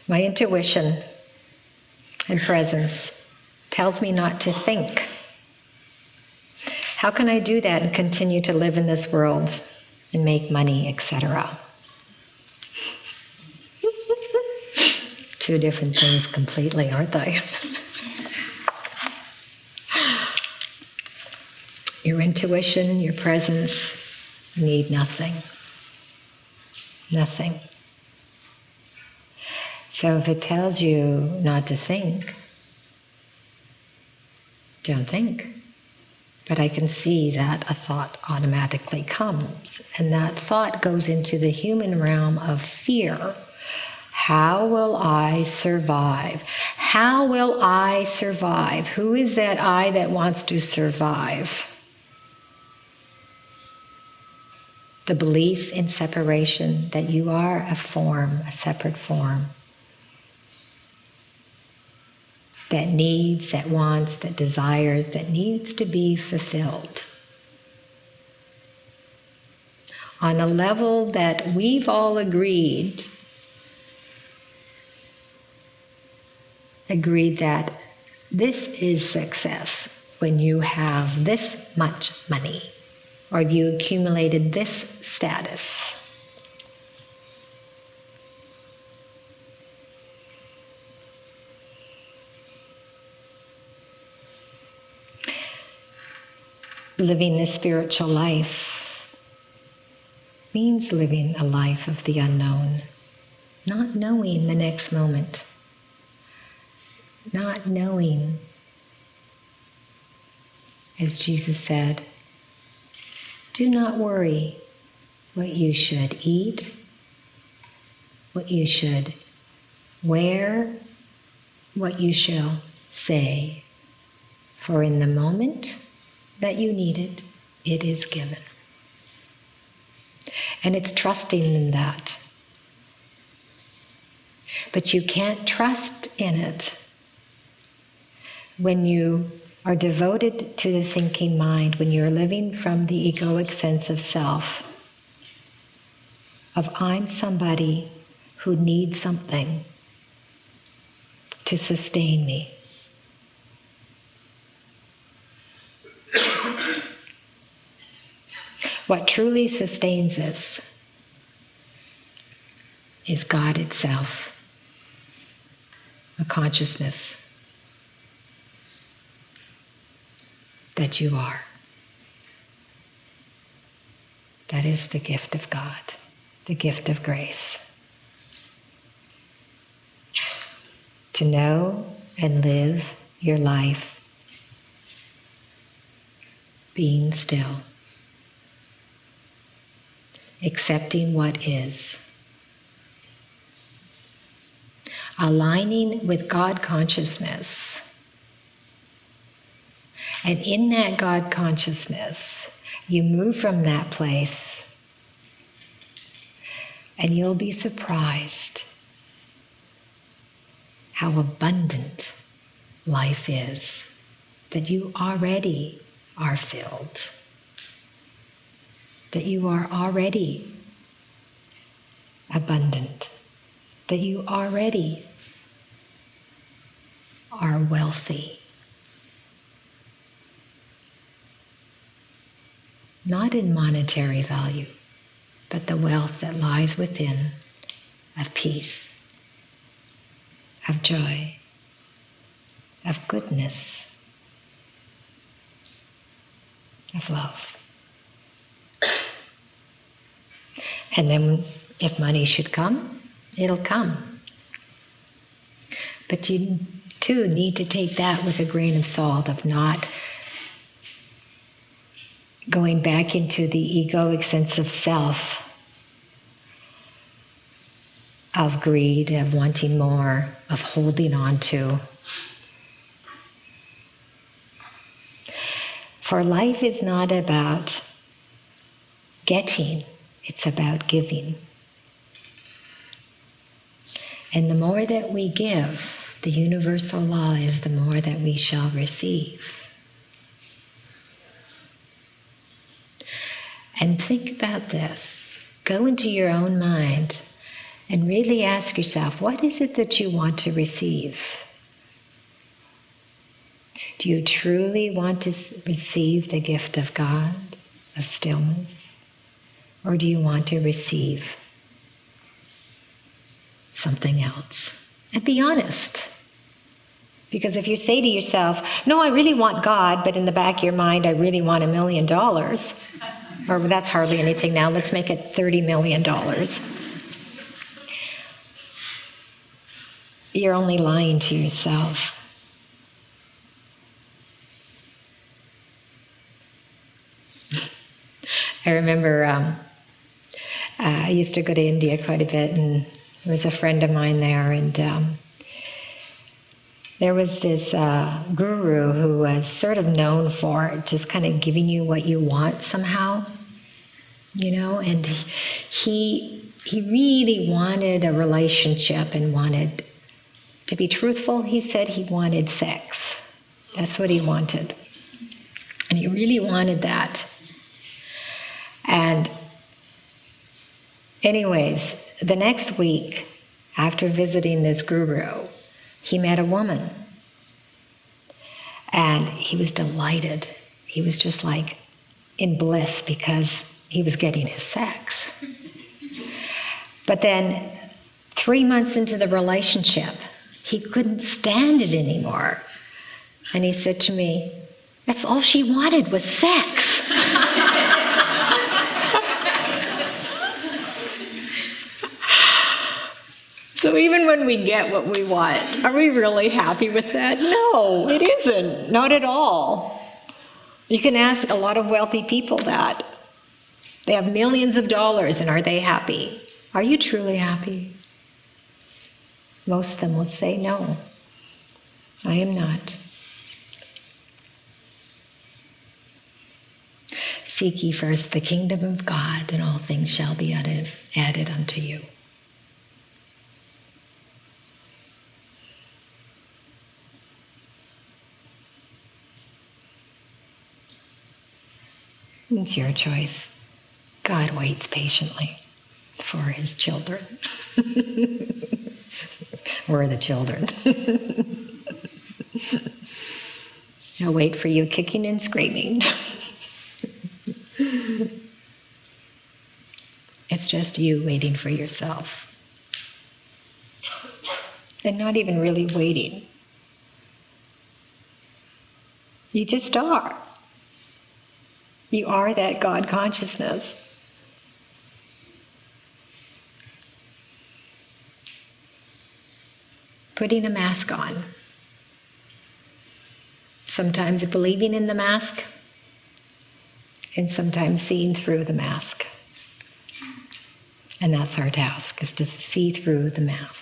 My intuition and presence tells me not to think. How can I do that and continue to live in this world and make money, etc.? Two different things completely, aren't they? Your intuition, your presence need nothing. Nothing. So if it tells you not to think, don't think. But I can see that a thought automatically comes. And that thought goes into the human realm of fear. How will I survive? How will I survive? Who is that I that wants to survive? The belief in separation, that you are a form, a separate form, that needs, that wants, that desires, that needs to be fulfilled. On a level that we've all agreed that this is success when you have this much money or you accumulated this status. Living the spiritual life means living a life of the unknown, not knowing the next moment, not knowing, as Jesus said, do not worry what you should eat, what you should wear, what you shall say, for in the moment that you need it, it is given. And it's trusting in that. But you can't trust in it when you are devoted to the thinking mind, when you're living from the egoic sense of self, of I'm somebody who needs something to sustain me. What truly sustains us is God itself, a consciousness that you are. That is the gift of God, the gift of grace. To know and live your life being still, accepting what is, aligning with God consciousness. And in that God consciousness, you move from that place and you'll be surprised how abundant life is, that you already are filled, that you are already abundant, that you already are wealthy. Not in monetary value, but the wealth that lies within of peace, of joy, of goodness, of love. And then if money should come, it'll come. But you too need to take that with a grain of salt, of not going back into the egoic sense of self, of greed, of wanting more, of holding on to. For life is not about getting, it's about giving. And the more that we give, the universal law is the more that we shall receive. And think about this. Go into your own mind and really ask yourself, what is it that you want to receive? Do you truly want to receive the gift of God, of stillness? Or do you want to receive something else? And be honest. Because if you say to yourself, no, I really want God, but in the back of your mind, I really want $1 million, or that's hardly anything now, let's make it $30 million. You're only lying to yourself. I remember I used to go to India quite a bit, and there was a friend of mine there, and there was this guru who was sort of known for just kind of giving you what you want somehow, and he really wanted a relationship and wanted to be truthful. He said he wanted sex. That's what he wanted. And he really wanted that. And anyways, the next week, after visiting this guru, he met a woman. And he was delighted. He was just like in bliss because he was getting his sex. But then 3 months into the relationship, he couldn't stand it anymore. And he said to me, that's all she wanted was sex. So even when we get what we want, are we really happy with that? No, it isn't. Not at all. You can ask a lot of wealthy people that. They have millions of dollars, and are they happy? Are you truly happy? Most of them will say, no, I am not. Seek ye first the kingdom of God, and all things shall be added unto you. It's your choice. God waits patiently for his children. We're the children. He'll wait for you kicking and screaming. It's just you waiting for yourself. And not even really waiting. You just are. You are that God consciousness. Putting a mask on. Sometimes believing in the mask, and sometimes seeing through the mask. And that's our task, is to see through the mask.